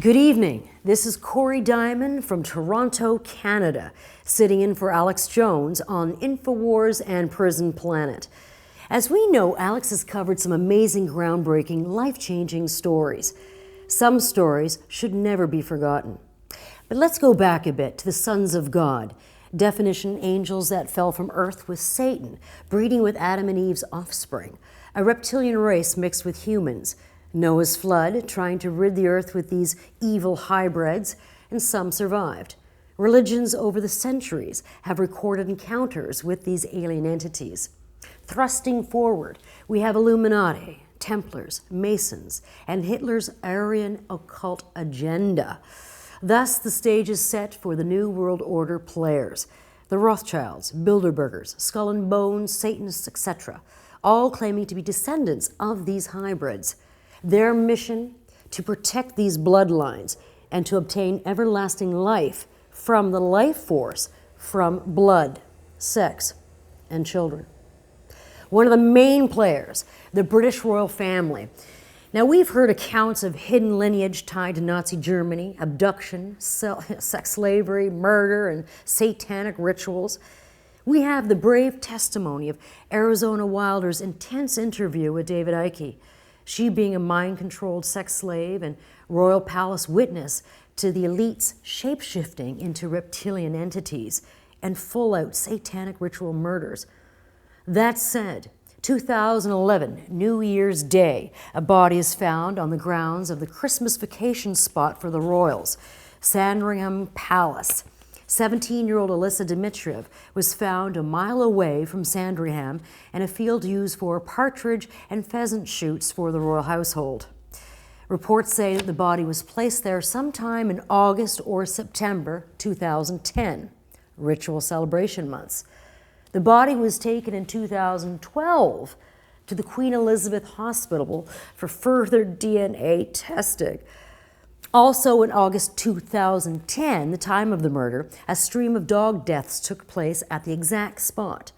Good evening. This is Cory Diamond from Toronto, Canada, sitting in for Alex Jones on InfoWars and Prison Planet. As we know, Alex has covered some amazing, groundbreaking, life-changing stories. Some stories should never be forgotten. But let's go back a bit to the sons of God. Definition: angels that fell from earth with Satan, breeding with Adam and Eve's offspring. A reptilian race mixed with humans. Noah's flood, trying to rid the earth with these evil hybrids, and some survived. Religions over the centuries have recorded encounters with these alien entities. Thrusting forward, we have Illuminati, Templars, Masons, and Hitler's Aryan occult agenda. Thus, the stage is set for the New World Order players. The Rothschilds, Bilderbergers, Skull and Bones, Satanists, etc., all claiming to be descendants of these hybrids. Their mission: to protect these bloodlines and to obtain everlasting life from the life force from blood, sex, and children. One of the main players, the British royal family. Now, we've heard accounts of hidden lineage tied to Nazi Germany, abduction, sex slavery, murder, and satanic rituals. We have the brave testimony of Arizona Wilder's intense interview with David Icke, she being a mind-controlled sex slave and royal palace witness to the elites shape-shifting into reptilian entities and full-out satanic ritual murders. That said, 2011, New Year's Day, a body is found on the grounds of the Christmas vacation spot for the royals, Sandringham Palace. 17-year-old Alyssa Dmitriev was found a mile away from Sandringham in a field used for partridge and pheasant shoots for the royal household. Reports say that the body was placed there sometime in August or September 2010, ritual celebration months. The body was taken in 2012 to the Queen Elizabeth Hospital for further DNA testing. Also in August 2010, the time of the murder, a stream of dog deaths took place at the exact spot.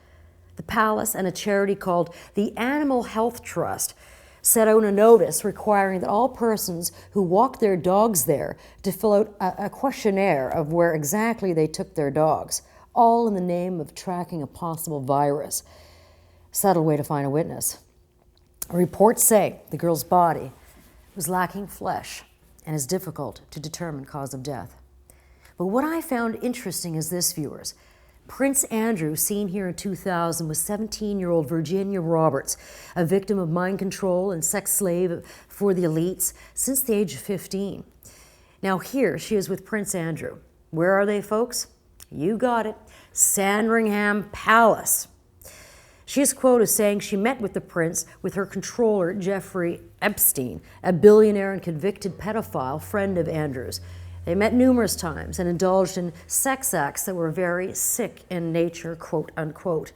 The palace and a charity called the Animal Health Trust set out a notice requiring that all persons who walk their dogs there to fill out a questionnaire of where exactly they took their dogs, all in the name of tracking a possible virus. Subtle way to find a witness. Reports say the girl's body was lacking flesh and is difficult to determine cause of death. But what I found interesting is this, viewers. Prince Andrew, seen here in 2000, was 17-year-old Virginia Roberts, a victim of mind control and sex slave for the elites since the age of 15. Now here she is with Prince Andrew. Where are they, folks? You got it, Sandringham Palace. She is quoted as saying she met with the prince with her controller, Jeffrey Epstein, a billionaire and convicted pedophile friend of Andrew's. They met numerous times and indulged in sex acts that were very sick in nature, quote unquote.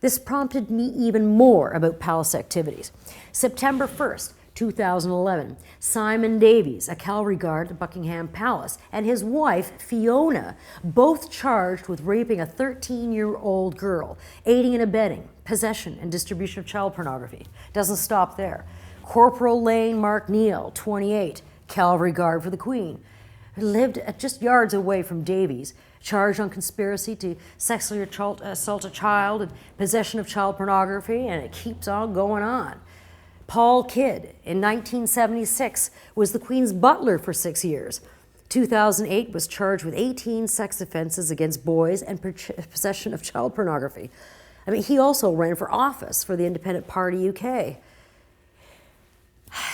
This prompted me even more about palace activities. September 1st, 2011, Simon Davies, a Calvary guard at Buckingham Palace, and his wife, Fiona, both charged with raping a 13-year-old girl, aiding and abetting, possession and distribution of child pornography. Doesn't stop there. Corporal Lane Mark Neal, 28, Calvary guard for the Queen, who lived at just yards away from Davies, charged on conspiracy to sexually assault a child and possession of child pornography, and it keeps on going on. Paul Kidd, in 1976, was the Queen's butler for 6 years. 2008 was charged with 18 sex offenses against boys and possession of child pornography. I mean, he also ran for office for the Independent Party UK.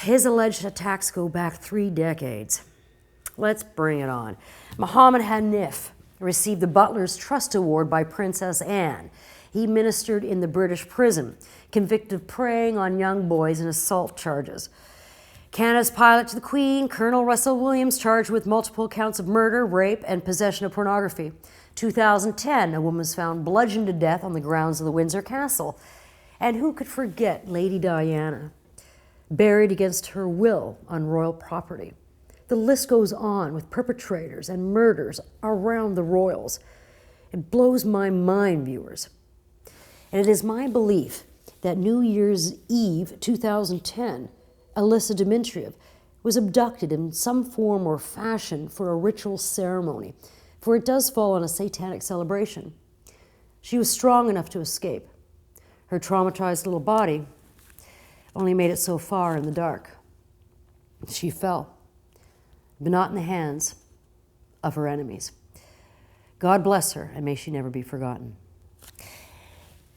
His alleged attacks go back 3 decades. Let's bring it on. Mohammed Hanif received the Butler's Trust Award by Princess Anne. He ministered in the British prison, convicted of preying on young boys and assault charges. Canada's pilot to the Queen, Colonel Russell Williams, charged with multiple counts of murder, rape, and possession of pornography. 2010, a woman was found bludgeoned to death on the grounds of the Windsor Castle. And who could forget Lady Diana, buried against her will on royal property? The list goes on with perpetrators and murders around the royals. It blows my mind, viewers. And it is my belief that New Year's Eve 2010, Alyssa Dmitriev was abducted in some form or fashion for a ritual ceremony, for it does fall on a satanic celebration. She was strong enough to escape. Her traumatized little body only made it so far in the dark. She fell, but not in the hands of her enemies. God bless her, and may she never be forgotten.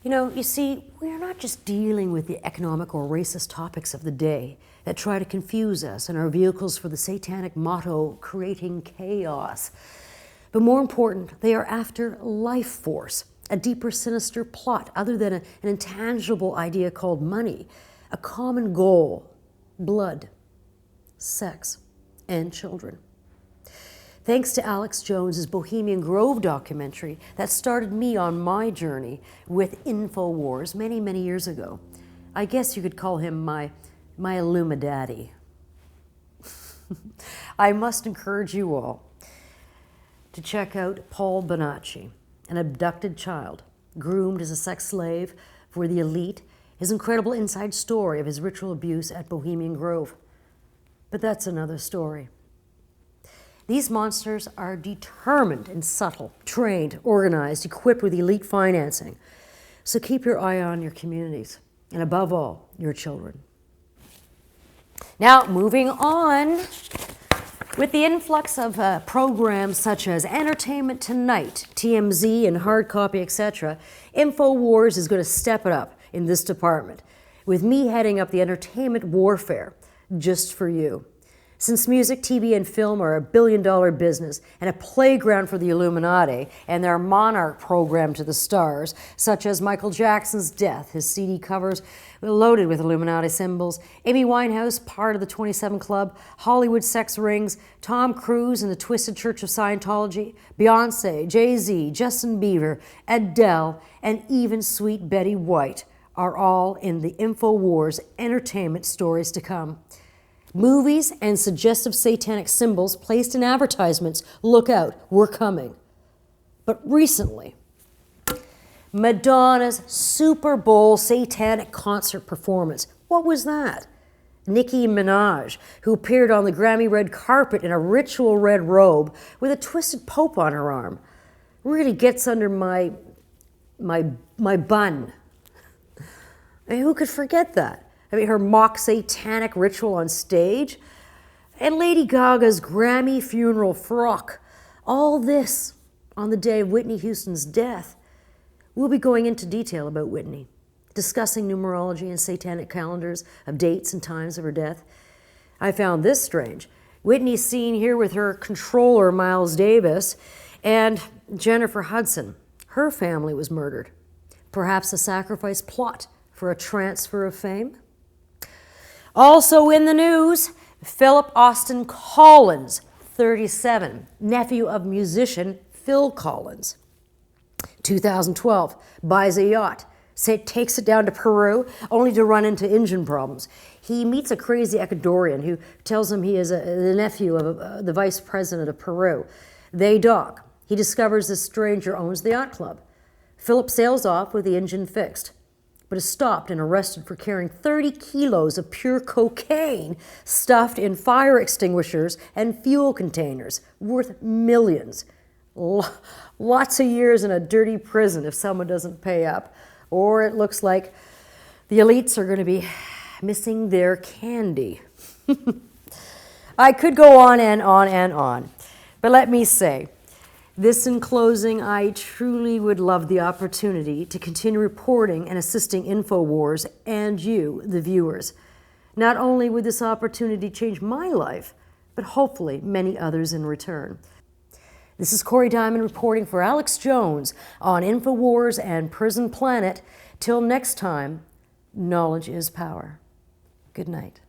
You know, you see, we are not just dealing with the economic or racist topics of the day that try to confuse us and our vehicles for the satanic motto, creating chaos. But more important, they are after life force, a deeper, sinister plot other than an intangible idea called money, a common goal, blood, sex, and children. Thanks to Alex Jones's Bohemian Grove documentary that started me on my journey with InfoWars many, many years ago. I guess you could call him my Illuminati. I must encourage you all to check out Paul Bonacci, an abducted child, groomed as a sex slave for the elite, his incredible inside story of his ritual abuse at Bohemian Grove. But that's another story. These monsters are determined and subtle, trained, organized, equipped with elite financing. So keep your eye on your communities, and above all, your children. Now, moving on, with the influx of programs such as Entertainment Tonight, TMZ, and hard copy, etc., InfoWars is going to step it up in this department, with me heading up the entertainment warfare just for you. Since music, TV, and film are a billion-dollar business and a playground for the Illuminati and their monarch program to the stars, such as Michael Jackson's death, his CD covers loaded with Illuminati symbols, Amy Winehouse, part of the 27 Club, Hollywood sex rings, Tom Cruise and the Twisted Church of Scientology, Beyonce, Jay-Z, Justin Bieber, Adele, and even sweet Betty White are all in the InfoWars entertainment stories to come. Movies and suggestive satanic symbols placed in advertisements, look out, we're coming. But recently, Madonna's Super Bowl satanic concert performance. What was that? Nicki Minaj, who appeared on the Grammy red carpet in a ritual red robe with a twisted pope on her arm, really gets under my bun. I mean, who could forget that? I mean, her mock satanic ritual on stage, and Lady Gaga's Grammy funeral frock. All this on the day of Whitney Houston's death. We'll be going into detail about Whitney, discussing numerology and satanic calendars of dates and times of her death. I found this strange. Whitney's seen here with her controller, Miles Davis, and Jennifer Hudson. Her family was murdered. Perhaps a sacrifice plot for a transfer of fame? Also in the news, Philip Austin Collins, 37, nephew of musician Phil Collins. 2012, buys a yacht, takes it down to Peru, only to run into engine problems. He meets a crazy Ecuadorian who tells him he is the nephew of the vice president of Peru. They dock. He discovers this stranger owns the yacht club. Philip sails off with the engine fixed, but is stopped and arrested for carrying 30 kilos of pure cocaine stuffed in fire extinguishers and fuel containers, worth millions. Lots of years in a dirty prison if someone doesn't pay up. Or it looks like the elites are going to be missing their candy. I could go on and on and on, but let me say, this in closing, I truly would love the opportunity to continue reporting and assisting InfoWars and you, the viewers. Not only would this opportunity change my life, but hopefully many others in return. This is Cory Diamond reporting for Alex Jones on InfoWars and Prison Planet. Till next time, knowledge is power. Good night.